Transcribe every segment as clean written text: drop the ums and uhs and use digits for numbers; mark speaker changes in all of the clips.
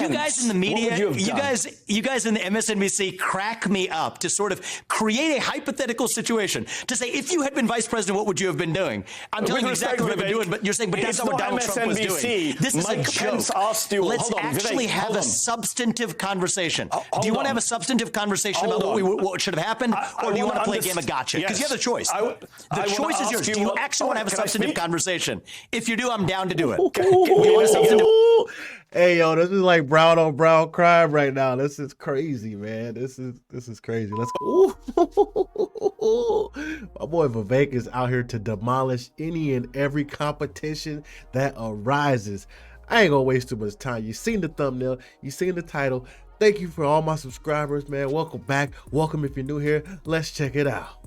Speaker 1: You guys in the media, you guys in the MSNBC crack me up to sort of create a hypothetical situation to say, if you had been vice president, what would you have been doing? I'm telling you exactly what I've been doing, but you're saying, but that's not what Donald Trump was doing. This is a joke. Let's actually have a substantive conversation. Do you want to have a substantive conversation about what should have happened, or do you want to play a game of gotcha? Because you have the choice. The choice is yours. Do you actually want to have a substantive conversation? If you do, I'm down to do it. Do you want a substantive?
Speaker 2: Hey, yo, this is like brown on brown crime right now. This is crazy, man. This is crazy. Let's go. My boy Vivek is out here to demolish any and every competition that arises. I ain't gonna waste too much time. You seen the thumbnail, you seen the title. Thank you for all my subscribers, man. Welcome back. Welcome if you're new here. Let's check it out.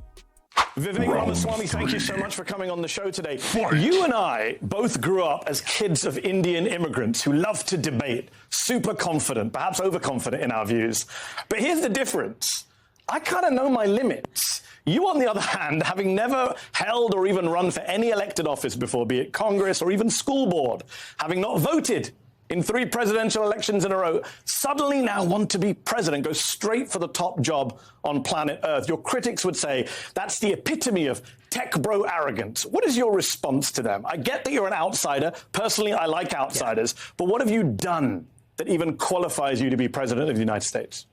Speaker 3: Vivek Ramaswamy, thank you so much for coming on the show today. You and I both grew up as kids of Indian immigrants who loved to debate, super confident, perhaps overconfident in our views. But here's the difference. I kind of know my limits. You, on the other hand, having never held or even run for any elected office before, be it Congress or even school board, having not voted in 3 presidential elections in a row, suddenly now want to be president, go straight for the top job on planet Earth. Your critics would say that's the epitome of tech bro arrogance. What is your response to them? I get that you're an outsider. Personally, I like outsiders. But what have you done that even qualifies you to be president of the United States?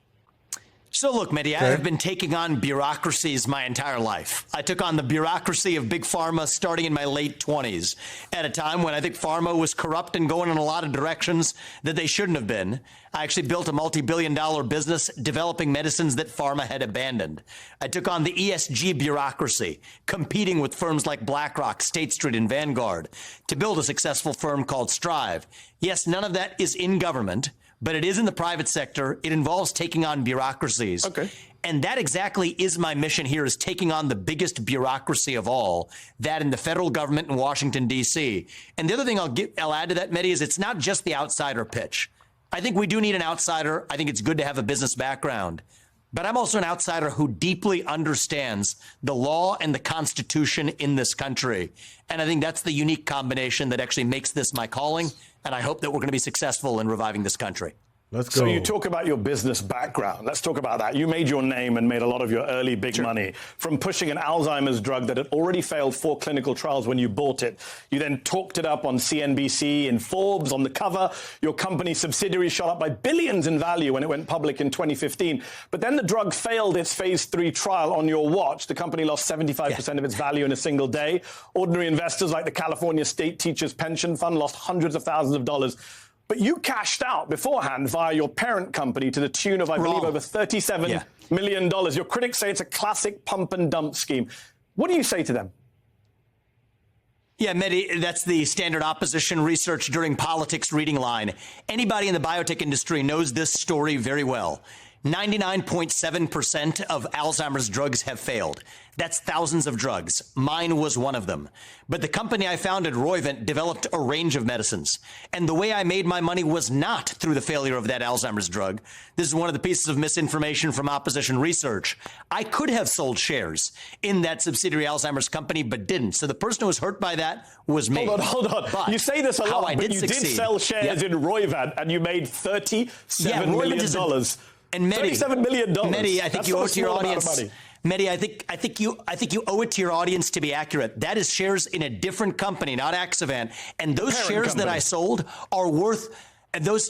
Speaker 1: So look, Mehdi, I have been taking on bureaucracies my entire life. I took on the bureaucracy of big pharma starting in my late 20s, at a time when I think pharma was corrupt and going in a lot of directions that they shouldn't have been. I actually built a multi-billion-dollar business developing medicines that pharma had abandoned. I took on the ESG bureaucracy, competing with firms like BlackRock, State Street, and Vanguard to build a successful firm called Strive. Yes, none of that is in government, but it is in the private sector. It involves taking on bureaucracies.
Speaker 3: Okay.
Speaker 1: And that exactly is my mission here, is taking on the biggest bureaucracy of all, that in the federal government in Washington, D.C. And the other thing I'll add to that, Mehdi, is it's not just the outsider pitch. I think we do need an outsider. I think it's good to have a business background. But I'm also an outsider who deeply understands the law and the Constitution in this country. And I think that's the unique combination that actually makes this my calling. And I hope that we're going to be successful in reviving this country.
Speaker 2: Let's go.
Speaker 3: So you talk about your business background. Let's talk about that. You made your name and made a lot of your early big money from pushing an Alzheimer's drug that had already failed 4 clinical trials when you bought it. You then talked it up on CNBC, in Forbes, on the cover. Your company's subsidiary shot up by billions in value when it went public in 2015. But then the drug failed its phase 3 trial on your watch. The company lost 75% of its value in a single day. Ordinary investors like the California State Teachers Pension Fund lost hundreds of thousands of dollars. But you cashed out beforehand via your parent company to the tune of, I believe, over $37 million. Your critics say it's a classic pump and dump scheme. What do you say to them?
Speaker 1: Yeah, Mehdi, that's the standard opposition research during politics reading line. Anybody in the biotech industry knows this story very well. 99.7% of Alzheimer's drugs have failed. That's thousands of drugs. Mine was one of them. But the company I founded, Roivant, developed a range of medicines. And the way I made my money was not through the failure of that Alzheimer's drug. This is one of the pieces of misinformation from opposition research. I could have sold shares in that subsidiary Alzheimer's company, but didn't. So the person who was hurt by that was me.
Speaker 3: Hold on.
Speaker 1: But
Speaker 3: you say this a lot, but you did sell shares in Roivant, and you made $37 million.
Speaker 1: And Mehdi,
Speaker 3: $37 million.
Speaker 1: Mehdi, I think you owe it to your audience. Mehdi, I think you owe it to your audience to be accurate. That is shares in a different company, not Axovant. And those shares that I sold are worth, and those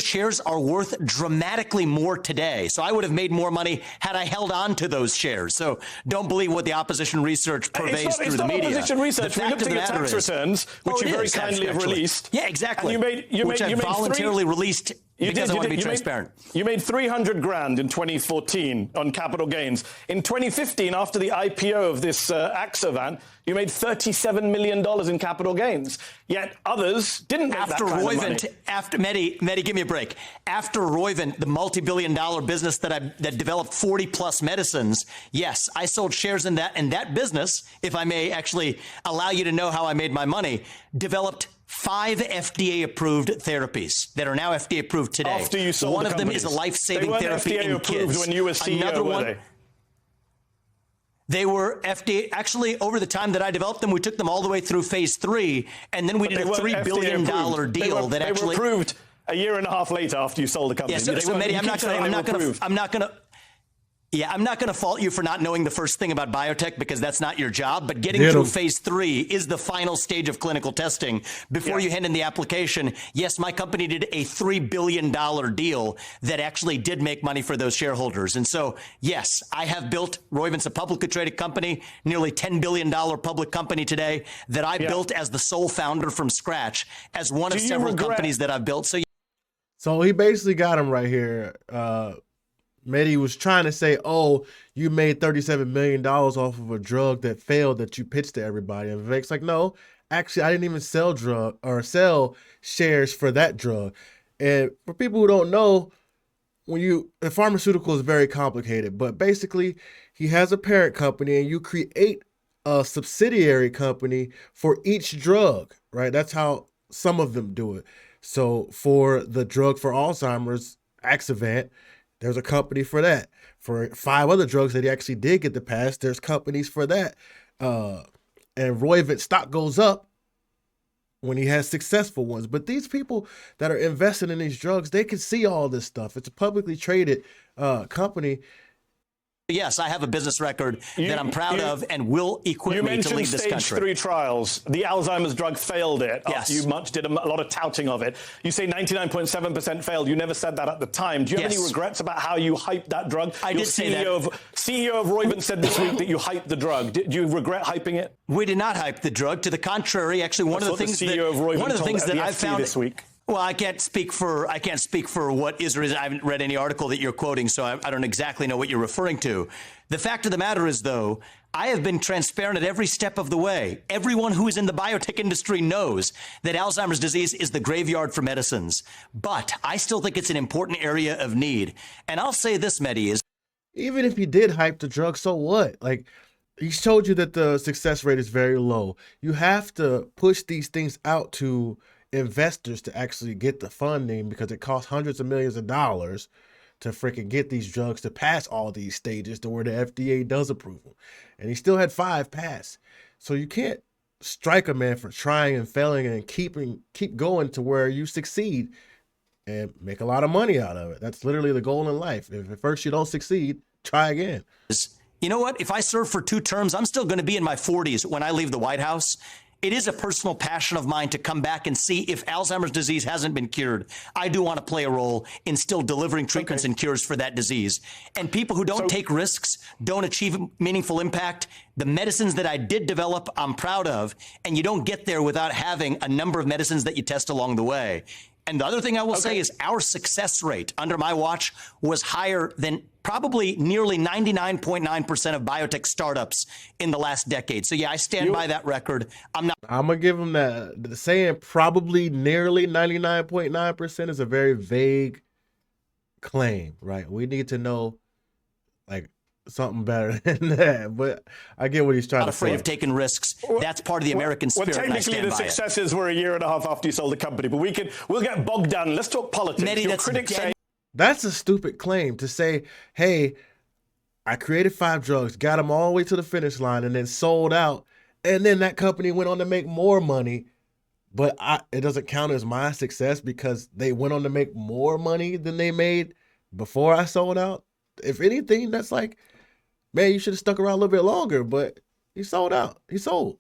Speaker 1: shares are worth dramatically more today. So I would have made more money had I held on to those shares. So don't believe what the opposition research purveys through the media.
Speaker 3: It's not opposition research. We looked at your tax returns, which you very kindly have released.
Speaker 1: Yeah, exactly.
Speaker 3: And you
Speaker 1: voluntarily released. Because I want to be transparent.
Speaker 3: You made $300,000 in 2014 on capital gains. In 2015, after the IPO of this Axovant, you made $37 million in capital gains. Yet others didn't make that kind of money.
Speaker 1: After Mehdi, give me a break. After Roivant, the multi-billion-dollar business that developed 40-plus medicines, yes, I sold shares in that. And that business, if I may actually allow you to know how I made my money, developed 5 FDA-approved therapies that are now FDA-approved today.
Speaker 3: After you sold
Speaker 1: one of them is a life-saving therapy in kids.
Speaker 3: When you were CEO,
Speaker 1: Another one,
Speaker 3: were
Speaker 1: they were FDA. Actually, over the time that I developed them, we took them all the way through phase 3, and then we did a $3 billion deal that actually.
Speaker 3: a year and a half later after you sold the company.
Speaker 1: Yeah, so Mehdi, I'm not going to fault you for not knowing the first thing about biotech because that's not your job. But getting through phase 3 is the final stage of clinical testing before you hand in the application. Yes, my company did a $3 billion deal that actually did make money for those shareholders. And so, yes, I have built Roivant's a publicly traded company, nearly $10 billion public company today that I built as the sole founder from scratch as one of several companies that I've built.
Speaker 2: So he basically got him right here. Mehdi was trying to say, oh, you made $37 million off of a drug that failed that you pitched to everybody. And Vivek's like, no, actually, I didn't even sell shares for that drug. And for people who don't know, the pharmaceutical is very complicated, but basically he has a parent company and you create a subsidiary company for each drug, right? That's how some of them do it. So for the drug for Alzheimer's, Axivant, there's a company for that. For 5 other drugs that he actually did get to pass, there's companies for that. And Roivant stock goes up when he has successful ones. But these people that are invested in these drugs, they can see all this stuff. It's a publicly traded company.
Speaker 1: Yes, I have a business record that I'm proud of and will equip me to lead this country.
Speaker 3: You mentioned stage 3 trials. The Alzheimer's drug failed it after you did a lot of touting of it. You say 99.7% failed. You never said that at the time. Do you have any regrets about how you hyped that drug?
Speaker 1: I did say that.
Speaker 3: CEO of Roivant said this week that you hyped the drug. Do you regret hyping it?
Speaker 1: We did not hype the drug. To the contrary, actually, one of the things that I found
Speaker 3: this week.
Speaker 1: Well, I can't speak for what is or isn't. I haven't read any article that you're quoting, so I don't exactly know what you're referring to. The fact of the matter is, though, I have been transparent at every step of the way. Everyone who is in the biotech industry knows that Alzheimer's disease is the graveyard for medicines. But I still think it's an important area of need. And I'll say this, Mehdi, is
Speaker 2: even if you did hype the drug, so what? Like, he showed you that the success rate is very low. You have to push these things out to investors to actually get the funding because it costs hundreds of millions of dollars to freaking get these drugs to pass all these stages to where the FDA does approve them. And he still had 5 pass. So you can't strike a man for trying and failing and keep going to where you succeed and make a lot of money out of it. That's literally the goal in life. If at first you don't succeed, try again.
Speaker 1: You know what? If I serve for 2 terms, I'm still going to be in my 40s when I leave the White House. It is a personal passion of mine to come back and see if Alzheimer's disease hasn't been cured. I do want to play a role in still delivering treatments and cures for that disease. And people who don't take risks, don't achieve meaningful impact, the medicines that I did develop, I'm proud of. And you don't get there without having a number of medicines that you test along the way. And the other thing I will say is our success rate under my watch was higher than probably nearly 99.9% of biotech startups in the last decade. So, yeah, I stand by that record. I'm going
Speaker 2: to give him that. The saying probably nearly 99.9% is a very vague claim, right? We need to know, like, something better than that, but I get what he's trying to say.
Speaker 1: Not afraid of taking risks. That's part of the American spirit.
Speaker 3: Well, technically, the successes were a year and a half after you sold the company, but we'll get bogged down. Let's talk politics.
Speaker 1: Mehdi,
Speaker 2: that's a stupid claim to say, hey, I created 5 drugs, got them all the way to the finish line, and then sold out, and then that company went on to make more money, but it doesn't count as my success because they went on to make more money than they made before I sold out. If anything, that's like, man, you should have stuck around a little bit longer, but he sold out. He sold.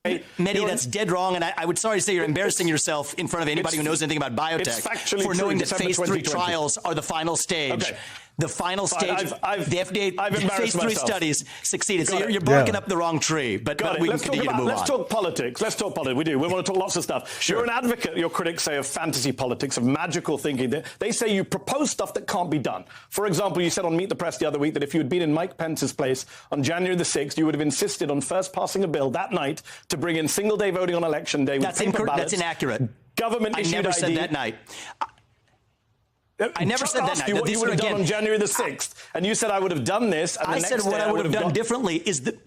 Speaker 1: Mehdi, that's dead wrong, and I would sorry to say you're embarrassing yourself in front of anybody who knows anything about biotech for knowing that phase 3 trials are the final stage. Okay. The final stage, the FDA phase 3 studies succeeded. So you're barking up the wrong tree, but we can continue to move on.
Speaker 3: Let's talk politics. Let's talk politics. We do. We want to talk lots of stuff. Sure. You're an advocate, your critics say, of fantasy politics, of magical thinking. They say you propose stuff that can't be done. For example, you said on Meet the Press the other week that if you had been in Mike Pence's place on January the 6th, you would have insisted on first passing a bill that night to bring in single-day voting on election day with paper ballots.
Speaker 1: That's inaccurate.
Speaker 3: Government-issued ID.
Speaker 1: I never said that night. I never said that night.
Speaker 3: What you would have done on January the 6th, and you said I would have done this. And
Speaker 1: I said what I would have done differently is that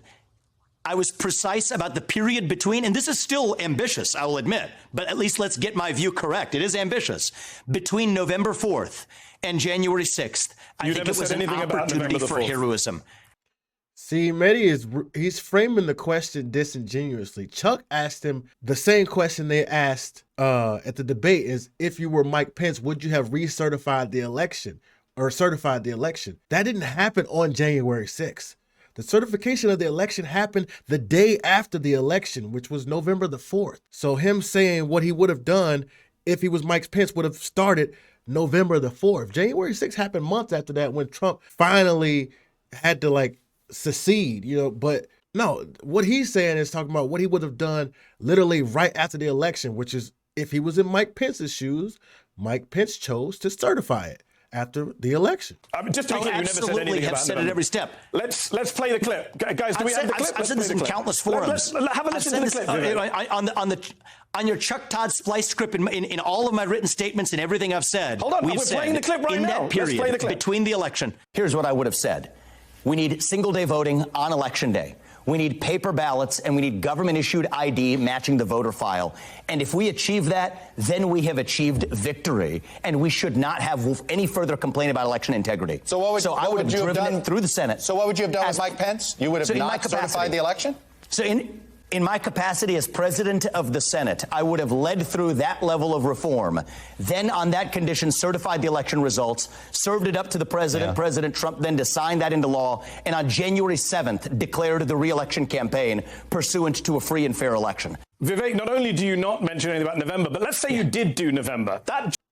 Speaker 1: I was precise about the period between, and this is still ambitious, I will admit, but at least let's get my view correct. It is ambitious. Between November 4th and January 6th, I think it was an opportunity for heroism.
Speaker 2: See, he's framing the question disingenuously. Chuck asked him the same question they asked at the debate: is if you were Mike Pence, would you have recertified the election or certified the election? That didn't happen on January 6th. The certification of the election happened the day after the election, which was November the 4th. So him saying what he would have done if he was Mike Pence would have started November the 4th. January 6th happened months after that when Trump finally had to secede, but no, what he's saying is talking about what he would have done literally right after the election, which is if he was in Mike Pence's shoes, Mike Pence chose to certify it after the election.
Speaker 3: Just to be clear, you never said anything
Speaker 1: have
Speaker 3: about
Speaker 1: said it every step.
Speaker 3: Let's play the clip, guys. Do we have the clip?
Speaker 1: I've said this in countless forums.
Speaker 3: Have a listen to the clip.
Speaker 1: On your Chuck Todd splice script in all of my written statements and everything I've said.
Speaker 3: Hold on, we're playing the clip right now.
Speaker 1: In that period,
Speaker 3: let's play the clip.
Speaker 1: Between the election, here's what I would have said. We need single-day voting on Election Day. We need paper ballots, and we need government-issued ID matching the voter file. And if we achieve that, then we have achieved victory, and we should not have any further complaint about election integrity.
Speaker 4: So what would you have done
Speaker 1: through the Senate?
Speaker 4: So what would you have done with Mike Pence? You would have not certified the election?
Speaker 1: So in my capacity as president of the Senate, I would have led through that level of reform. Then on that condition, certified the election results, served it up to the president, President Trump, then to sign that into law, and on January 7th, declared the re-election campaign pursuant to a free and fair election.
Speaker 3: Vivek, not only do you not mention anything about November, but let's say you did do November.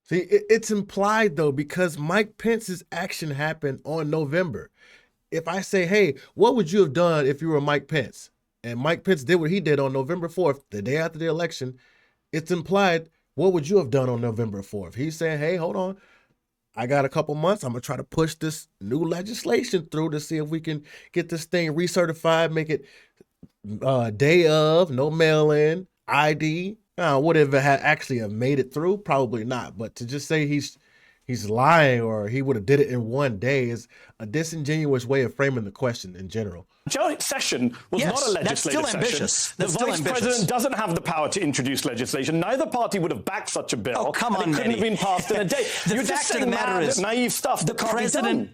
Speaker 2: See, it's implied, though, because Mike Pence's action happened on November. If I say, hey, what would you have done if you were Mike Pence? And Mike Pence did what he did on November 4th, the day after the election, it's implied, what would you have done on November 4th? He's saying, hey, hold on. I got a couple months. I'm going to try to push this new legislation through to see if we can get this thing recertified, make it day of, no mail-in, ID. Would it have actually have made it through? Probably not. But to just say he's lying or he would have did it in one day is a disingenuous way of framing the question in general.
Speaker 3: Joint session was not a legislative session. The vice president doesn't have the power to introduce legislation. Neither party would have backed such a bill.
Speaker 1: Oh, come on,
Speaker 3: it couldn't have been passed in a day.
Speaker 1: The fact of the matter is,
Speaker 3: naive stuff. The president,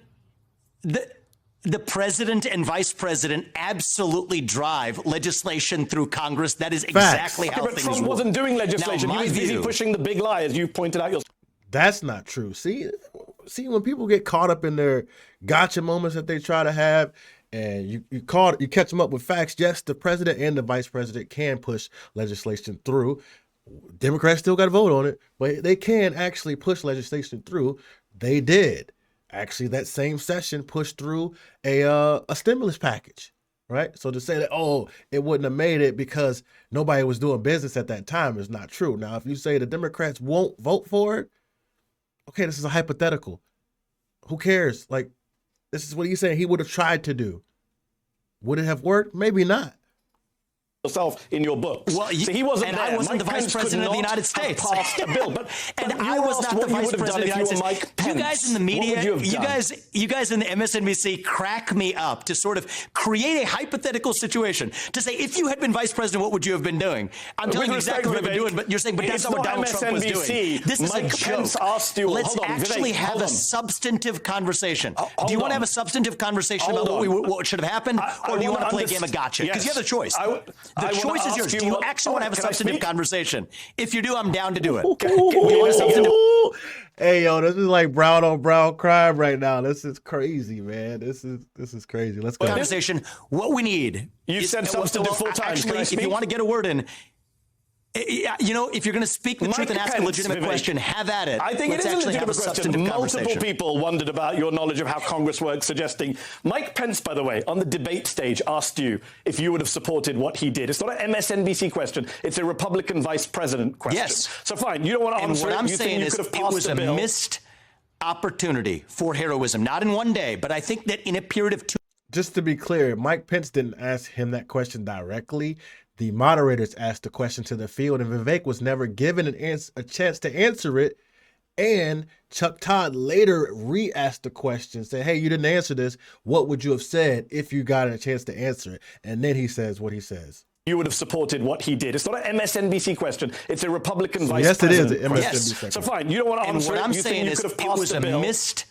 Speaker 1: the president and vice president absolutely drive legislation through Congress. That is exactly how things work.
Speaker 3: Trump wasn't doing legislation. He was busy pushing the big lie, as you pointed out.
Speaker 2: That's not true. See, when people get caught up in their gotcha moments that they try to have, and you catch them up with facts. Yes, the president and the vice president can push legislation through. Democrats still got to vote on it, but they can actually push legislation through. They did. Actually, that same session pushed through a stimulus package, right? So to say that, oh, it wouldn't have made it because nobody was doing business at that time is not true. Now, if you say the Democrats won't vote for it, okay, this is a hypothetical. Who cares? This is what he's saying he would have tried to do. Would it have worked? Maybe not.
Speaker 3: Yourself in your books.
Speaker 1: Well,
Speaker 3: so he wasn't there.
Speaker 1: I wasn't the vice president of the United States.
Speaker 3: Passed a bill,
Speaker 1: and I was not the vice president of the United States. You guys in the media, you guys in the MSNBC crack me up to sort of create a hypothetical situation to say, if you had been vice president, what would you have been doing? I'm telling you exactly what I've been doing, but you're saying, but that's not what Donald Trump was doing. This is a joke. Let's actually have a substantive conversation. Do you want to have a substantive conversation about what should have happened, or do you want to play a game of gotcha? Because you have the choice. The choice is yours. Do you actually want to have a substantive conversation? If you do, I'm down to do it. Do you want a substantive?
Speaker 2: Hey, yo, this is like brown on brown crime right now. This is crazy, man. This is crazy. Let's go.
Speaker 1: Conversation. What we need.
Speaker 3: You said substantive 4 times.
Speaker 1: Actually, if you want to get a word in, if you're going to speak the truth and ask a legitimate question, have at it.
Speaker 3: I think it is a legitimate question. Multiple people wondered about your knowledge of how Congress works, suggesting Mike Pence, by the way, on the debate stage asked you if you would have supported what he did. It's not an MSNBC question. It's a Republican vice president question.
Speaker 1: Yes.
Speaker 3: So fine, you don't want to answer
Speaker 1: it.
Speaker 3: What
Speaker 1: I'm saying is it was a missed opportunity for heroism. Not in one day, but I think that in a period of 2.
Speaker 2: Just to be clear, Mike Pence didn't ask him that question directly. The moderators asked the question to the field, and Vivek was never given a chance to answer it. And Chuck Todd later re-asked the question, said, hey, you didn't answer this. What would you have said if you got a chance to answer it? And then he says what he says.
Speaker 3: You would have supported what he did. It's not an MSNBC question. It's a Republican vice
Speaker 2: president.
Speaker 3: Yes, it is an
Speaker 2: MSNBC question.
Speaker 3: So fine, you don't want to answer
Speaker 1: it.
Speaker 3: What I'm
Speaker 1: saying is it was a missed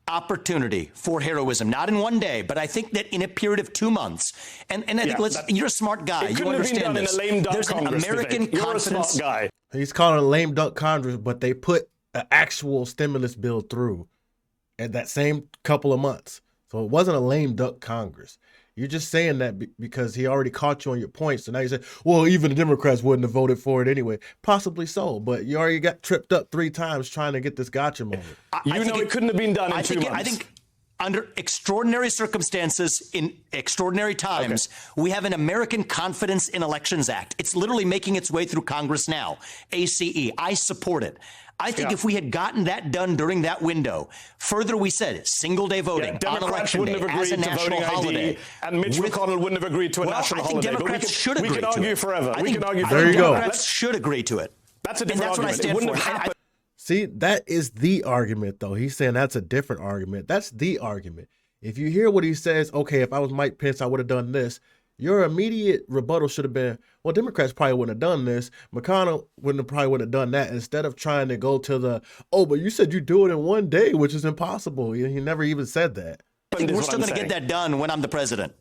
Speaker 1: opportunity for heroism, not in one day, but I think that in a period of 2 months, and I think you're a smart guy. You understand this. There's an American confidence.
Speaker 3: You're a smart guy.
Speaker 2: He's calling it a lame duck Congress, but they put an actual stimulus bill through at that same couple of months. So it wasn't a lame duck Congress. You're just saying that because he already caught you on your points. So now you say, well, even the Democrats wouldn't have voted for it anyway. Possibly so, but you already got tripped up 3 times trying to get this gotcha moment.
Speaker 3: It couldn't have been done in 2 months.
Speaker 1: I think under extraordinary circumstances, in extraordinary times, we have an American Confidence in Elections Act. It's literally making its way through Congress now. ACE. I support it. I think if we had gotten that done during that window, further we said single-day voting on election day as a national holiday.
Speaker 3: And Mitch McConnell wouldn't have agreed to a national holiday.
Speaker 1: Democrats should agree to it.
Speaker 3: We can argue forever.
Speaker 2: There you go.
Speaker 1: Democrats should agree to it.
Speaker 3: That's a different argument.
Speaker 1: What I stand
Speaker 3: it wouldn't
Speaker 1: for.
Speaker 3: have happened.
Speaker 2: See, that is the argument, though. He's saying that's a different argument. That's the argument. If you hear what he says, okay, if I was Mike Pence, I would have done this. Your immediate rebuttal should have been, well, Democrats probably wouldn't have done this. McConnell probably wouldn't have done that. Instead of trying to go to the, oh, but you said you do it in one day, which is impossible. He never even said that.
Speaker 1: We're still going to get that done when I'm the president.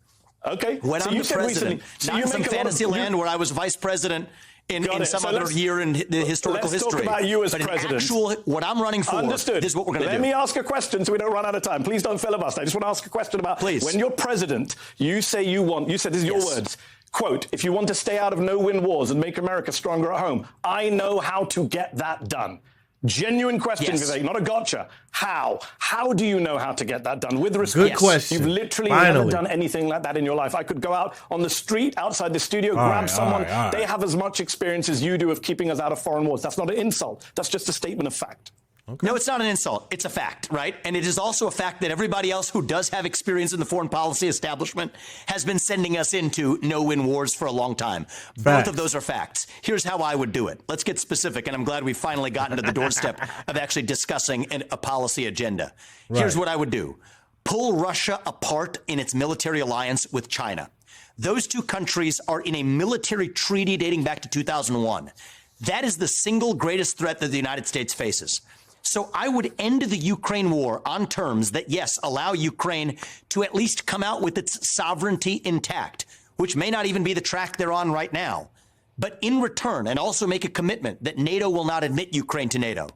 Speaker 3: Okay.
Speaker 1: When I'm the president. Not in some fantasy land where I was vice president in some other year in the historical history.
Speaker 3: Let's talk about you as
Speaker 1: but
Speaker 3: president.
Speaker 1: What I'm running for,
Speaker 3: Understood.
Speaker 1: This is what we're going to do.
Speaker 3: Let me ask a question so we don't run out of time. Please don't filibuster. I just want to ask a question about when you're president, you said this is your words, quote, if you want to stay out of no-win wars and make America stronger at home, I know how to get that done. Genuine question, Vivek, not a gotcha. How? How do you know how to get that done? With respect,
Speaker 2: good question.
Speaker 3: You've literally never done anything like that in your life. I could go out on the street outside the studio, grab someone. They have as much experience as you do of keeping us out of foreign wars. That's not an insult. That's just a statement of fact.
Speaker 2: Okay.
Speaker 1: No, it's not an insult. It's a fact, right? And it is also a fact that everybody else who does have experience in the foreign policy establishment has been sending us into no-win wars for a long time.
Speaker 2: Facts.
Speaker 1: Both of those are facts. Here's how I would do it. Let's get specific, and I'm glad we've finally gotten to the doorstep of actually discussing a policy agenda. Right. Here's what I would do. Pull Russia apart in its military alliance with China. Those two countries are in a military treaty dating back to 2001. That is the single greatest threat that the United States faces. So I would end the Ukraine war on terms that, yes, allow Ukraine to at least come out with its sovereignty intact, which may not even be the track they're on right now. But in return, and also make a commitment that NATO will not admit Ukraine to NATO.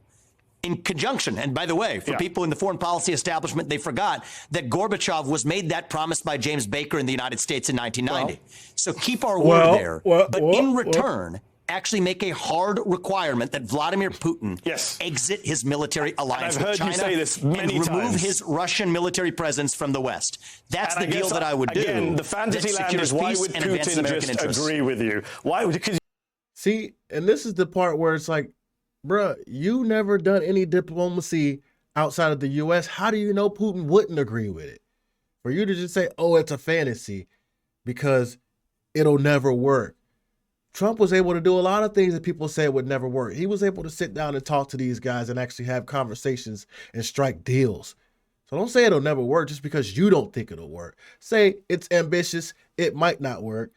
Speaker 1: In conjunction, and by the way, for people in the foreign policy establishment, they forgot that Gorbachev was made that promise by James Baker in the United States in 1990. So keep our word there. But in return, actually make a hard requirement that Vladimir Putin exit his military alliance with China and remove his Russian military presence from the West. That's the deal that I would do.
Speaker 3: Again, the fantasy land is why would Putin just agree with you? Why would?
Speaker 2: See, and this is the part where it's like, bruh, you never done any diplomacy outside of the U.S. How do you know Putin wouldn't agree with it? For you to just say, oh, it's a fantasy because it'll never work. Trump was able to do a lot of things that people said would never work. He was able to sit down and talk to these guys and actually have conversations and strike deals. So don't say it'll never work just because you don't think it'll work. Say it's ambitious. It might not work.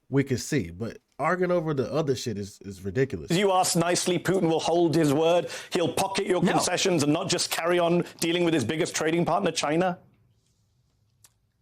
Speaker 2: We can see. But arguing over the other shit is ridiculous.
Speaker 3: You asked nicely, Putin will hold his word. He'll pocket your concessions and not just carry on dealing with his biggest trading partner, China.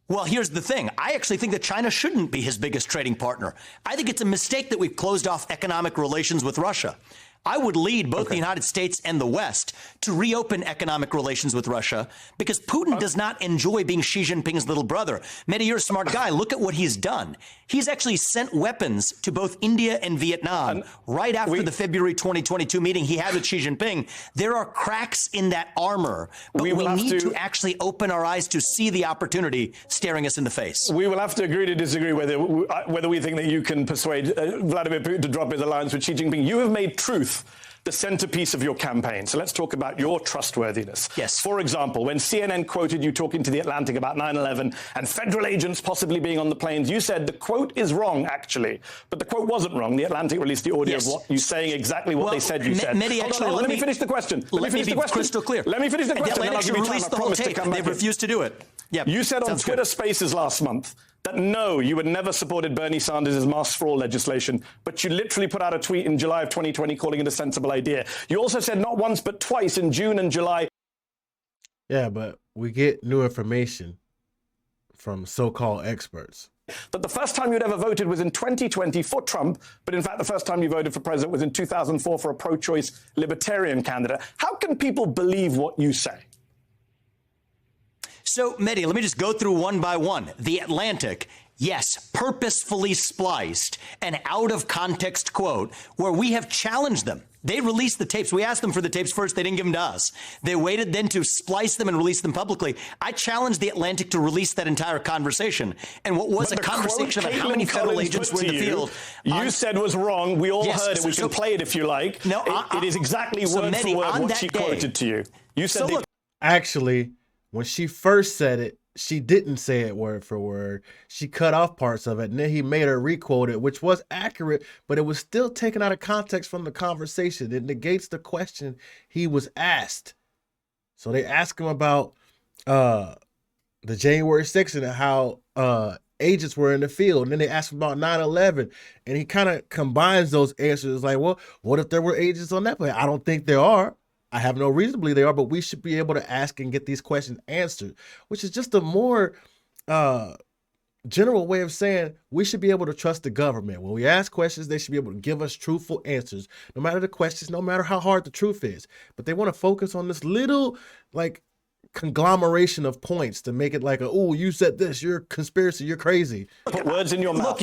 Speaker 1: Well, here's the thing. I actually think that China shouldn't be his biggest trading partner. I think it's a mistake that we've closed off economic relations with Russia. I would lead both the United States and the West to reopen economic relations with Russia because Putin does not enjoy being Xi Jinping's little brother. Mehdi, you're a smart guy. Look at what he's done. He's actually sent weapons to both India and Vietnam right after the February 2022 meeting he had with Xi Jinping. There are cracks in that armor, but we need to actually open our eyes to see the opportunity staring us in the face.
Speaker 3: We will have to agree to disagree whether we think that you can persuade Vladimir Putin to drop his alliance with Xi Jinping. You have made truth the centerpiece of your campaign. So let's talk about your trustworthiness.
Speaker 1: Yes.
Speaker 3: For example, when CNN quoted you talking to The Atlantic about 9/11 and federal agents possibly being on the planes, you said the quote is wrong, actually. But the quote wasn't wrong. The Atlantic released the audio of what you saying exactly what they said you said.
Speaker 1: Mehdi, actually,
Speaker 3: let me finish the question.
Speaker 1: Let me be crystal clear.
Speaker 3: Let me finish the question.
Speaker 1: Then I'll give you time. I promise to come back. They've refused to do it. Yep.
Speaker 3: You said on Twitter Spaces last month that no, you had never supported Bernie Sanders' Masks for All legislation, but you literally put out a tweet in July of 2020 calling it a sensible idea. You also said not once but twice in June and July.
Speaker 2: Yeah, but we get new information from so-called experts.
Speaker 3: That the first time you'd ever voted was in 2020 for Trump, but in fact the first time you voted for president was in 2004 for a pro-choice libertarian candidate. How can people believe what you say?
Speaker 1: So, Mehdi, let me just go through one by one. The Atlantic, yes, purposefully spliced an out-of-context quote where we have challenged them. They released the tapes. We asked them for the tapes first. They didn't give them to us. They waited then to splice them and release them publicly. I challenged the Atlantic to release that entire conversation. And what was a conversation about how many federal agents were in the field.
Speaker 3: You said was wrong. We all heard it. We can play it if you like. No, it is exactly word for word what she quoted to you. You said
Speaker 2: actually, when she first said it, she didn't say it word for word. She cut off parts of it, and then he made her re-quote it, which was accurate, but it was still taken out of context from the conversation. It negates the question he was asked. So they asked him about the January 6th and how agents were in the field. And then they asked him about 9/11, and he kind of combines those answers like, well, what if there were agents on that plane? I don't think there are. I have no reason to believe they are, but we should be able to ask and get these questions answered, which is just a more general way of saying we should be able to trust the government. When we ask questions, they should be able to give us truthful answers, no matter the questions, no matter how hard the truth is. But they want to focus on this little like conglomeration of points to make it like, oh, you said this, you're a conspiracy, you're crazy.
Speaker 3: Put words in your mouth.
Speaker 1: Look,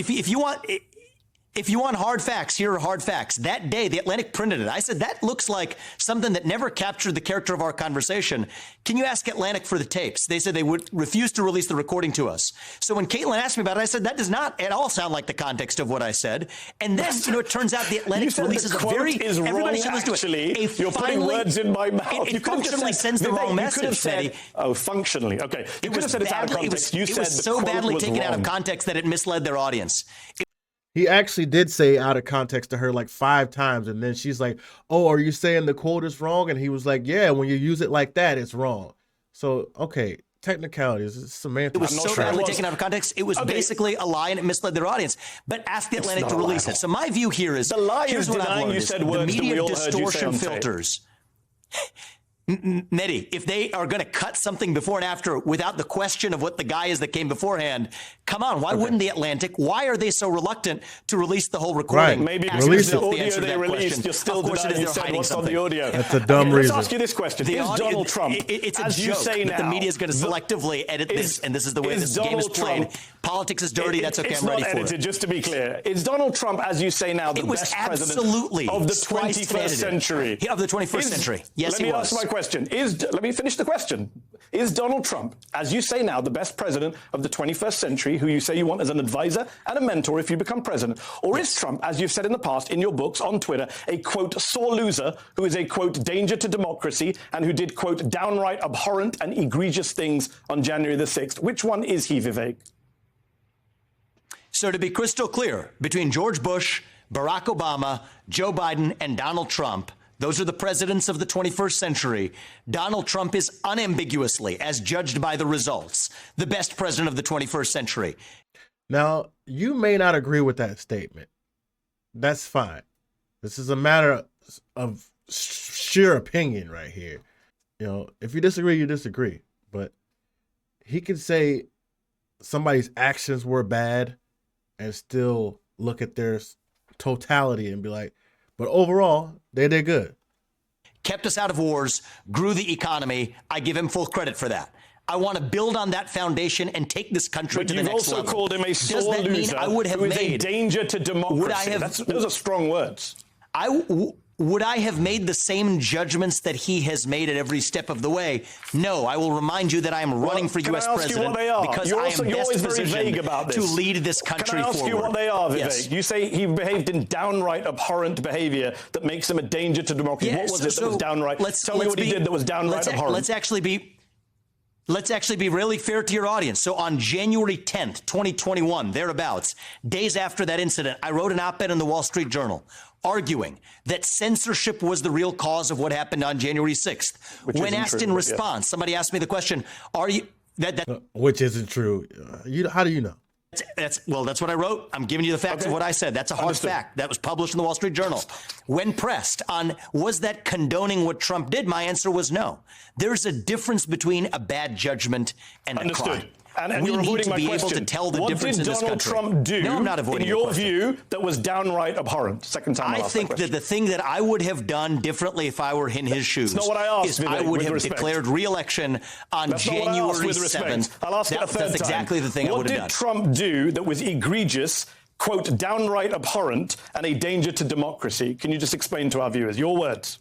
Speaker 1: if you want hard facts, here are hard facts. That day, the Atlantic printed it. I said, that looks like something that never captured the character of our conversation. Can you ask Atlantic for the tapes? They said they would refuse to release the recording to us. So when Caitlin asked me about it, I said, that does not at all sound like the context of what I said. And then, it turns out the Atlantic releases a very, everybody should listen to it.
Speaker 3: You're putting words in my mouth.
Speaker 1: It functionally sends the wrong message, Mehdi.
Speaker 3: Oh, functionally. Okay. You could have said it's out of context. You said
Speaker 1: it was so badly taken out of context that it misled their audience.
Speaker 2: He actually did say out of context to her like 5 times. And then she's like, oh, are you saying the quote is wrong? And he was like, yeah, when you use it like that, it's wrong. So, okay, technicalities, it's semantics.
Speaker 1: It was so badly taken out of context. It was basically a lie and it misled their audience. But ask the Atlantic to release it. So my view here is, here's what I've learned is the media distortion filters. Mehdi, if they are going to cut something before and after without the question of what the guy is that came beforehand, come on, why wouldn't the Atlantic? Why are they so reluctant to release the whole recording?
Speaker 2: Right.
Speaker 3: Maybe because the audio they released, you're still denying you said what's on the audio.
Speaker 2: That's a dumb reason.
Speaker 3: Let's ask you this question. Is Donald Trump,
Speaker 1: it's a
Speaker 3: as
Speaker 1: joke
Speaker 3: you say now,
Speaker 1: that the media is going to selectively edit this, and this is the way this game is played. Politics is dirty. That's okay. I'm ready for it.
Speaker 3: It's not edited, just to be clear. Is Donald Trump, as you say now, the best president of the 21st century?
Speaker 1: Of the 21st century. Yes, he was.
Speaker 3: Let me ask my question. Let me finish the question. Is Donald Trump, as you say now, the best president of the 21st century, who you say you want as an advisor and a mentor if you become president? Or is Trump, as you've said in the past, in your books, on Twitter, a, quote, sore loser who is a, quote, danger to democracy and who did, quote, downright abhorrent and egregious things on January the 6th? Which one is he, Vivek?
Speaker 1: So to be crystal clear, between George Bush, Barack Obama, Joe Biden, and Donald Trump, those are the presidents of the 21st century. Donald Trump is unambiguously, as judged by the results, the best president of the 21st century.
Speaker 2: Now, you may not agree with that statement. That's fine. This is a matter of sheer opinion right here. You know, if you disagree, you disagree. But he can say somebody's actions were bad and still look at their totality and be like, but overall, they did good.
Speaker 1: Kept us out of wars, grew the economy. I give him full credit for that. I want to build on that foundation and take this country to the next level.
Speaker 3: But you've also called him a sore loser who is a danger to democracy. Those are strong words.
Speaker 1: Would I have made the same judgments that he has made at every step of the way? No, I will remind you that I am running for U.S. president because I am best positioned to lead this country forward.
Speaker 3: Can I ask you what they are, Vivek? Yes. You say he behaved in downright abhorrent behavior that makes him a danger to democracy. What was it that was downright? Tell me what he did that was downright abhorrent.
Speaker 1: Let's actually be really fair to your audience. So on January 10th, 2021, thereabouts, days after that incident, I wrote an op-ed in the Wall Street Journal arguing that censorship was the real cause of what happened on January 6th. When asked in response, somebody asked me the question, are you...
Speaker 2: Which isn't true. How do you know?
Speaker 1: That's what I wrote. I'm giving you the facts of what I said. That's a hard fact. That was published in the Wall Street Journal. When pressed on, was that condoning what Trump did? My answer was no. There's a difference between a bad judgment and a crime.
Speaker 3: And
Speaker 1: we
Speaker 3: you're
Speaker 1: need
Speaker 3: avoiding
Speaker 1: to
Speaker 3: my
Speaker 1: be
Speaker 3: question.
Speaker 1: able to tell the difference in this country.
Speaker 3: What did Donald Trump do,
Speaker 1: no, I'm not avoiding
Speaker 3: in your view, that was downright abhorrent? Second time
Speaker 1: I think that the thing that I would have done differently if I were in his shoes
Speaker 3: not what I asked,
Speaker 1: is
Speaker 3: Vivek,
Speaker 1: I would
Speaker 3: with
Speaker 1: have
Speaker 3: respect.
Speaker 1: declared re-election on January 7th.
Speaker 3: I'll ask it a third
Speaker 1: That's exactly
Speaker 3: time.
Speaker 1: the thing I would have done.
Speaker 3: What did Trump do that was egregious, quote, downright abhorrent, and a danger to democracy? Can you just explain to our viewers? Your words.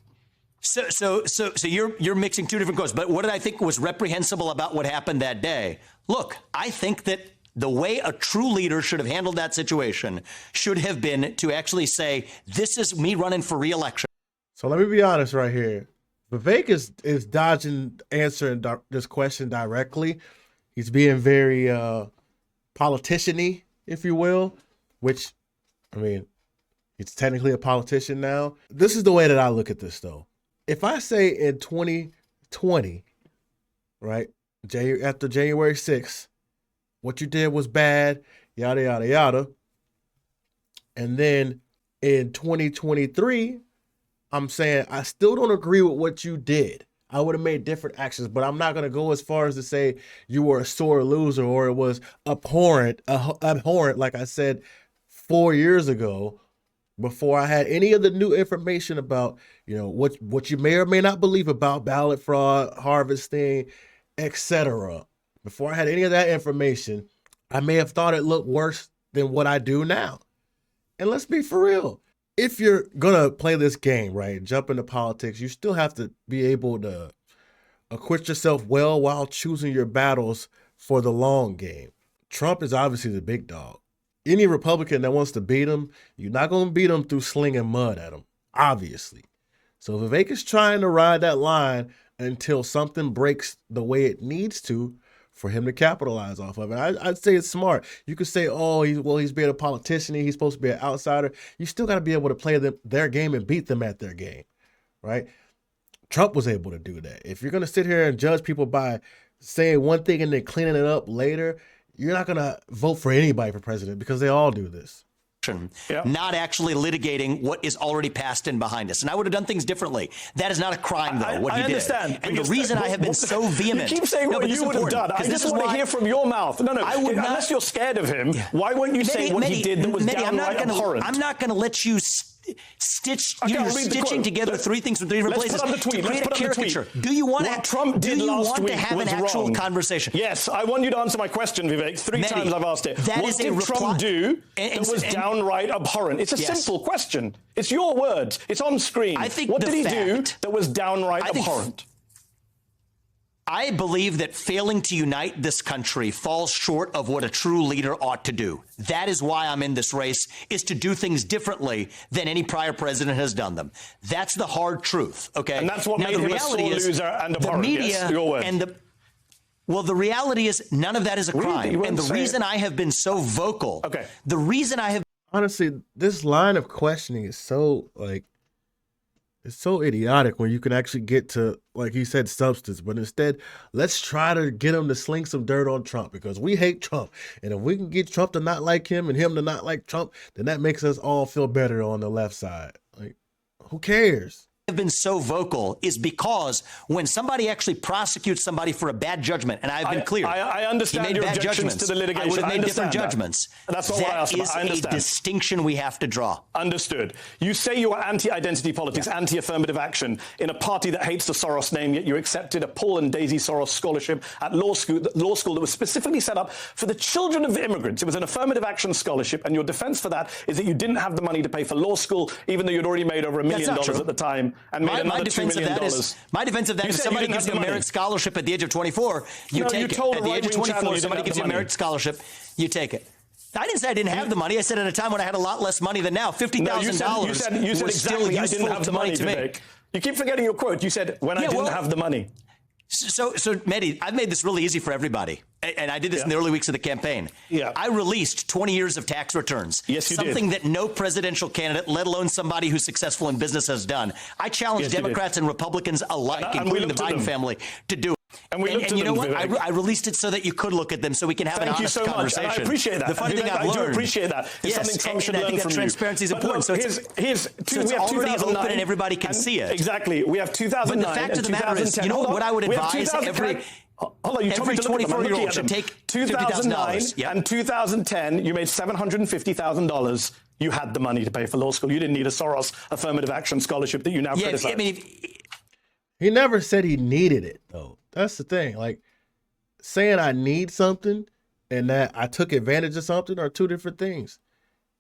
Speaker 1: So you're mixing two different quotes. But what did I think was reprehensible about what happened that day? Look, I think that the way a true leader should have handled that situation should have been to actually say, this is me running for re-election.
Speaker 2: So let me be honest right here. Vivek is dodging answering this question directly. He's being very politician-y, if you will, which, I mean, he's technically a politician now. This is the way that I look at this, though. If I say in 2020, right, after January 6th, what you did was bad, yada, yada, yada. And then in 2023, I'm saying I still don't agree with what you did. I would have made different actions, but I'm not going to go as far as to say you were a sore loser or it was abhorrent, like I said 4 years ago, before I had any of the new information about, what you may or may not believe about ballot fraud, harvesting, etc. Before I had any of that information, I may have thought it looked worse than what I do now. And let's be for real. If you're going to play this game, right, jump into politics, you still have to be able to acquit yourself well while choosing your battles for the long game. Trump is obviously the big dog. Any Republican that wants to beat him, you're not going to beat him through slinging mud at him, obviously. So Vivek is trying to ride that line until something breaks the way it needs to for him to capitalize off of it. I'd say it's smart. You could say, he's being a politician. He's supposed to be an outsider. You still got to be able to play their game and beat them at their game, right? Trump was able to do that. If you're going to sit here and judge people by saying one thing and then cleaning it up later, you're not going to vote for anybody for president because they all do this.
Speaker 1: Not actually litigating what is already passed and behind us. And I would have done things differently. That is not a crime, though, what he did.
Speaker 3: I understand.
Speaker 1: And the reason I have been so vehement.
Speaker 3: You keep saying what you would have done. I just want to hear from your mouth. No,
Speaker 1: I would not.
Speaker 3: Unless you're scared of him, why won't you say what he did that was downright abhorrent?
Speaker 1: I'm not going to let you stitching together three things from three different places to create a caricature. Do you want to have an actual conversation?
Speaker 3: Yes, I want you to answer my question, Vivek. Three times I've asked it. What did Trump do that was downright abhorrent? It's a simple question. It's your words. It's on screen. What did he do that was downright abhorrent?
Speaker 1: I believe that failing to unite this country falls short of what a true leader ought to do. That is why I'm in this race, is to do things differently than any prior president has done them. That's the hard truth, okay?
Speaker 3: And that's what made him a sore loser and abhorrent.
Speaker 1: The media
Speaker 3: yes, your words.
Speaker 1: and the reality is none of that is a crime. And the reason I have been so vocal, the reason I have...
Speaker 2: Honestly, this line of questioning is so, it's so idiotic when you can actually get to, like he said, substance. But instead, let's try to get him to sling some dirt on Trump because we hate Trump. And if we can get Trump to not like him and him to not like Trump, then that makes us all feel better on the left side. Who cares?
Speaker 1: Have been so vocal is because when somebody actually prosecutes somebody for a bad judgment, and I've been clear,
Speaker 3: I understand
Speaker 1: he made
Speaker 3: your
Speaker 1: bad
Speaker 3: objections
Speaker 1: judgments.
Speaker 3: to the litigation.
Speaker 1: I would have made different
Speaker 3: that.
Speaker 1: judgments.
Speaker 3: That's not what I asked about. I
Speaker 1: That is a distinction we have to draw.
Speaker 3: Understood. You say you are anti-identity politics, anti-affirmative action in a party that hates the Soros name, yet you accepted a Paul and Daisy Soros scholarship at law school that was specifically set up for the children of immigrants. It was an affirmative action scholarship, and your defense for that is that you didn't have the money to pay for law school, even though you'd already made over $1 million at the time and made another $2 million.
Speaker 1: My defense of that is somebody gives you a merit scholarship at the age of 24, you take it. At the age of 24, somebody gives you a merit scholarship, you take it. I didn't say I didn't have the money. I said at a time when I had a lot less money than now, $50,000 was still useful money to me.
Speaker 3: You keep forgetting your quote. You said, when I didn't have the money.
Speaker 1: So, Mehdi, I've made this really easy for everybody. And I did this in the early weeks of the campaign. I released 20 years of tax returns.
Speaker 3: Yes, you
Speaker 1: something
Speaker 3: did.
Speaker 1: that no presidential candidate, let alone somebody who's successful in business, has done. I challenge Democrats and Republicans alike, including the Biden family, to do it.
Speaker 3: And we looked at
Speaker 1: you know
Speaker 3: them,
Speaker 1: what? I released it so that you could look at them, so we can have an honest conversation.
Speaker 3: And I appreciate that.
Speaker 1: The funny thing I've
Speaker 3: I do
Speaker 1: learned,
Speaker 3: appreciate that. It's something Trump should learn from you.
Speaker 1: Transparency is important.
Speaker 3: Look,
Speaker 1: so
Speaker 3: it's
Speaker 1: already open and everybody can see it.
Speaker 3: Exactly. We have 2009
Speaker 1: But the fact
Speaker 3: and
Speaker 1: of the matter is,
Speaker 3: 2010.
Speaker 1: you know what I would advise
Speaker 3: every
Speaker 1: 24-year-old should take
Speaker 3: 2009
Speaker 1: Yep.
Speaker 3: and 2010, you made $750,000. You had the money to pay for law school. You didn't need a Soros affirmative action scholarship that you now criticize.
Speaker 1: I mean,
Speaker 2: he never said he needed it, though. That's the thing. Like, saying I need something and that I took advantage of something are two different things.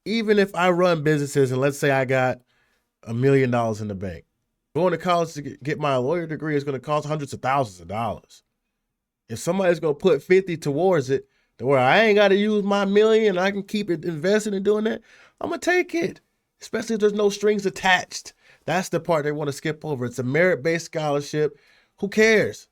Speaker 2: Even if I run businesses and let's say I got $1 million in the bank, going to college to get my lawyer degree is going to cost hundreds of thousands of dollars. If somebody's going to put 50 towards it, to where I ain't got to use my $1 million and I can keep it invested and doing that, I'm going to take it, especially if there's no strings attached. That's the part they want to skip over. It's a merit-based scholarship. Who cares?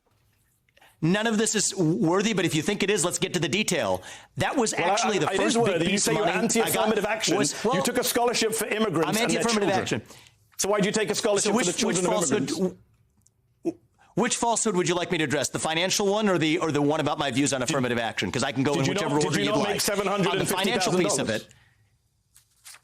Speaker 1: None of this is worthy, but if you think it is, let's get to the detail. That was actually the first
Speaker 3: it is worthy.
Speaker 1: big piece
Speaker 3: You say
Speaker 1: of
Speaker 3: you're
Speaker 1: money
Speaker 3: anti-affirmative action. You took a scholarship for immigrants.
Speaker 1: I'm anti-affirmative action.
Speaker 3: So why'd you take a scholarship for the children of immigrants?
Speaker 1: Which falsehood would you like me to address? The financial one or the one about my views on affirmative action? Because I can go in whichever order you'd like.
Speaker 3: Did you not make $750,000?
Speaker 1: On the financial piece of it.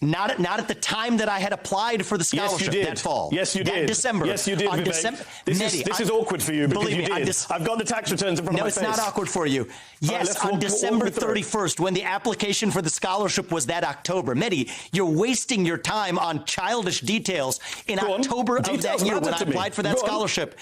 Speaker 1: Not at the time that I had applied for the scholarship that fall.
Speaker 3: Yes, you did.
Speaker 1: That December.
Speaker 3: Yes, you did, Vivek. This is awkward for you because you did. I've got the tax returns in front of my face.
Speaker 1: No, it's not awkward for you. Yes, on December 31st, when the application for the scholarship was that October. Mehdi, you're wasting your time on childish details in October of that year when I applied for that scholarship.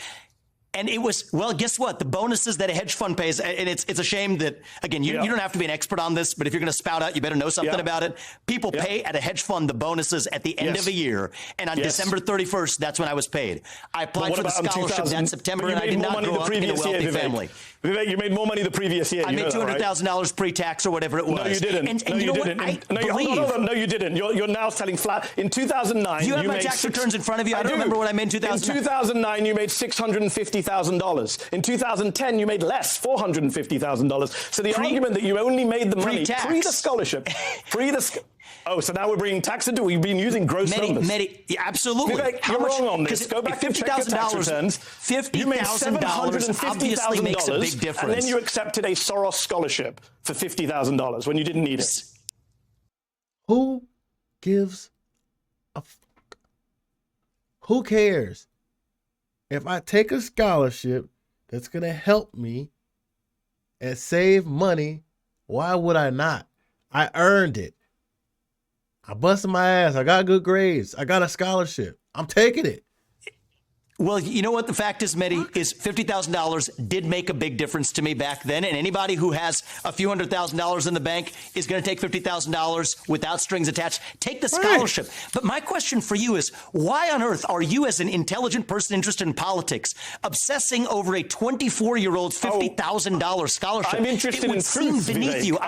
Speaker 1: And it was, well, guess what? The bonuses that a hedge fund pays, and it's a shame that, again, you don't have to be an expert on this, but if you're going to spout out, you better know something about it. People pay at a hedge fund the bonuses at the end of a year, and on December 31st, that's when I was paid. I applied for the scholarship that September, and I did not grow up in a wealthy family.
Speaker 3: Vivek, you made more money the previous year.
Speaker 1: I made $200,000 pre-tax or whatever it was.
Speaker 3: No, you didn't.
Speaker 1: And you know what?
Speaker 3: No, you didn't. You're now telling flat. In 2009,
Speaker 1: you have my tax returns in front of you. I don't remember what I made in 2009.
Speaker 3: In 2009, you made $650,000. In 2010, you made less, $450,000. So the argument that you only made the money pre the scholarship, Oh, so now we're bringing tax into it. We've been using gross numbers.
Speaker 1: Absolutely.
Speaker 3: Vivek, you're wrong on this. Go back and check your tax returns. You made $750,000
Speaker 1: makes a big difference.
Speaker 3: And then you accepted a Soros scholarship for $50,000 when you didn't need it.
Speaker 2: Who gives a fuck? Who cares? If I take a scholarship that's going to help me and save money, why would I not? I earned it. I busted my ass. I got good grades. I got a scholarship. I'm taking it.
Speaker 1: Well, you know what the fact is, Mehdi, is $50,000 did make a big difference to me back then. And anybody who has a few $100,000 in the bank is going to take $50,000 without strings attached. Take the scholarship. Right. But my question for you is, why on earth are you, as an intelligent person interested in politics, obsessing over a 24-year-old $50,000 scholarship?
Speaker 3: I'm interested in truth,
Speaker 1: beneath you.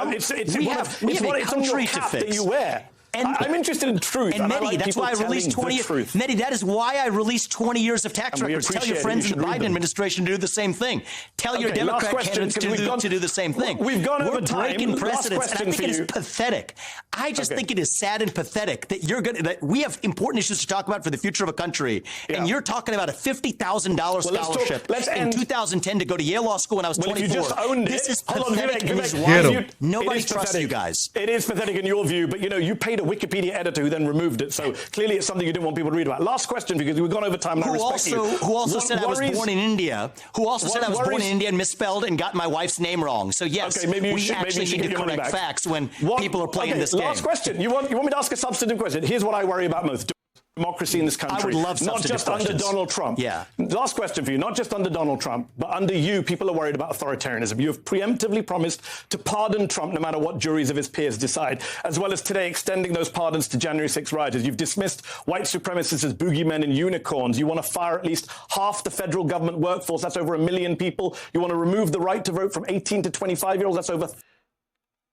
Speaker 1: We have a country to fix.
Speaker 3: That you wear. I'm interested in truth.
Speaker 1: And Mehdi, that's why I released 20 years. Mehdi, that is why I released 20 years of tax records. Tell your friends in the Biden administration to do the same thing. Tell your Democrat candidates to do the same thing.
Speaker 3: We're
Speaker 1: breaking precedents, and I think it is pathetic. I just think it is sad and pathetic that that we have important issues to talk about for the future of a country, and you're talking about a $50,000 scholarship in 2010 to go to Yale Law School when I was 24.
Speaker 3: If you just owned
Speaker 1: this
Speaker 3: it,
Speaker 1: is pathetic. Vivek, nobody trusts you guys.
Speaker 3: It is pathetic in your view, but you paid a Wikipedia editor who then removed it. So clearly it's something you didn't want people to read about. Last question, because we've gone over time and I respect you.
Speaker 1: Who also said I was born in India. Who also said I was born in India and misspelled and got my wife's name wrong. So yes, we actually need to correct facts when people are playing this game.
Speaker 3: Last question. You want me to ask a substantive question? Here's what I worry about most. Democracy in this country.
Speaker 1: I would love
Speaker 3: not just under Donald Trump.
Speaker 1: Yeah.
Speaker 3: Last question for you. Not just under Donald Trump, but under you, people are worried about authoritarianism. You have preemptively promised to pardon Trump no matter what juries of his peers decide, as well as today extending those pardons to January 6 rioters. You've dismissed white supremacists as boogeymen and unicorns. You want to fire at least half the federal government workforce. That's over 1 million people. You want to remove the right to vote from 18 to 25-year-olds. That's over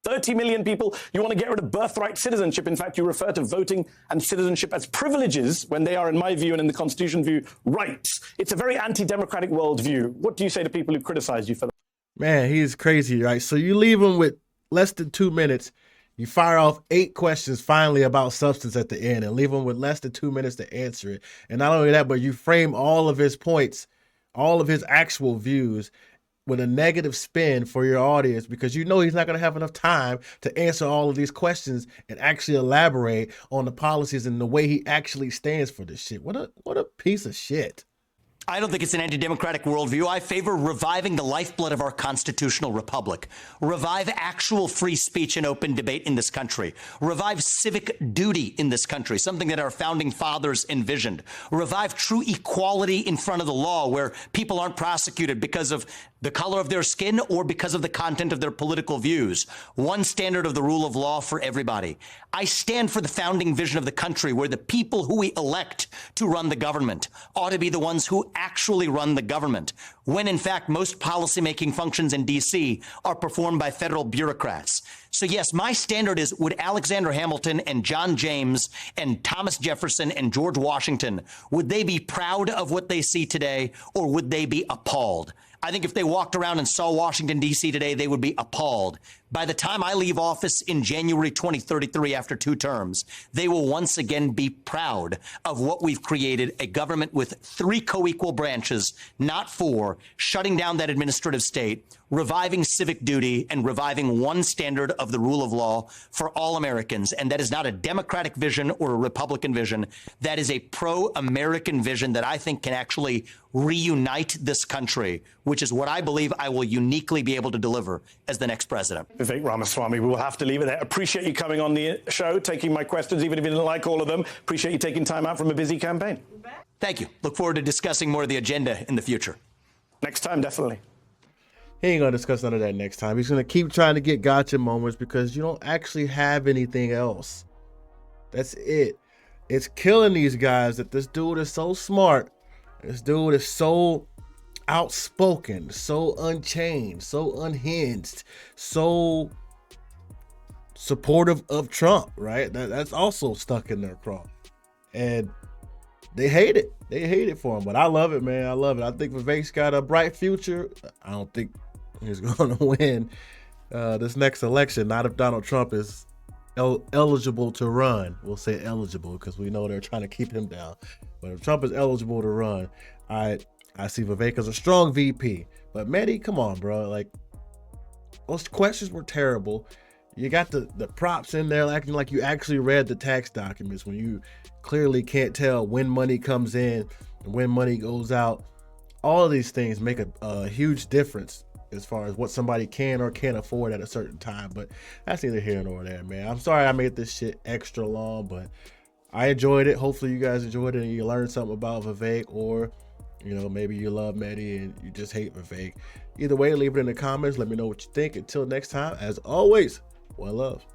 Speaker 3: 30 million people. You want to get rid of birthright citizenship. In fact, you refer to voting and citizenship as privileges when they are, in my view and in the Constitution view, rights. It's a very anti-democratic worldview. What do you say to people who criticize you for that?
Speaker 2: Man, he's crazy, right? So you leave him with less than 2 minutes. You fire off 8 questions finally about substance at the end and leave him with less than 2 minutes to answer it. And not only that, but you frame all of his points, all of his actual views, with a negative spin for your audience, because you know he's not going to have enough time to answer all of these questions and actually elaborate on the policies and the way he actually stands for this shit. What a piece of shit.
Speaker 1: I don't think it's an anti-democratic worldview. I favor reviving the lifeblood of our constitutional republic. Revive actual free speech and open debate in this country. Revive civic duty in this country, something that our founding fathers envisioned. Revive true equality in front of the law, where people aren't prosecuted because of the color of their skin or because of the content of their political views. One standard of the rule of law for everybody. I stand for the founding vision of the country, where the people who we elect to run the government ought to be the ones who actually run the government, when in fact most policymaking functions in D.C. are performed by federal bureaucrats. So yes, my standard is, would Alexander Hamilton and John James and Thomas Jefferson and George Washington, would they be proud of what they see today, or would they be appalled? I think if they walked around and saw Washington, D.C. today, they would be appalled. By the time I leave office in January 2033 after 2 terms, they will once again be proud of what we've created, a government with 3 co-equal branches, not 4, shutting down that administrative state, reviving civic duty, and reviving one standard of the rule of law for all Americans. And that is not a Democratic vision or a Republican vision. That is a pro-American vision that I think can actually reunite this country, which is what I believe I will uniquely be able to deliver as the next president.
Speaker 3: Vivek Ramaswamy, we will have to leave it there. Appreciate you coming on the show, taking my questions, even if you didn't like all of them. Appreciate you taking time out from a busy campaign.
Speaker 1: Thank you. Look forward to discussing more of the agenda in the future.
Speaker 3: Next time, definitely.
Speaker 2: He ain't going to discuss none of that next time. He's going to keep trying to get gotcha moments because you don't actually have anything else. That's it. It's killing these guys that this dude is so smart. This dude is so outspoken, so unchained, so unhinged, so supportive of Trump, right? That's also stuck in their craw. And they hate it. They hate it for him. But I love it, man. I love it. I think Vivek's got a bright future. I don't think he's going to win this next election. Not if Donald Trump is eligible to run. We'll say eligible because we know they're trying to keep him down. But if Trump is eligible to run, I see Vivek as a strong VP. But Mehdi, come on, bro. Like, those questions were terrible. You got the props in there acting like you actually read the tax documents when you clearly can't tell when money comes in and when money goes out. All of these things make a huge difference as far as what somebody can or can't afford at a certain time. But that's neither here nor there, man. I'm sorry I made this shit extra long, but I enjoyed it. Hopefully you guys enjoyed it and you learned something about Vivek, or you know, maybe you love Mehdi and you just hate Vivek. Either way, leave it in the comments. Let me know what you think. Until next time, as always, one love.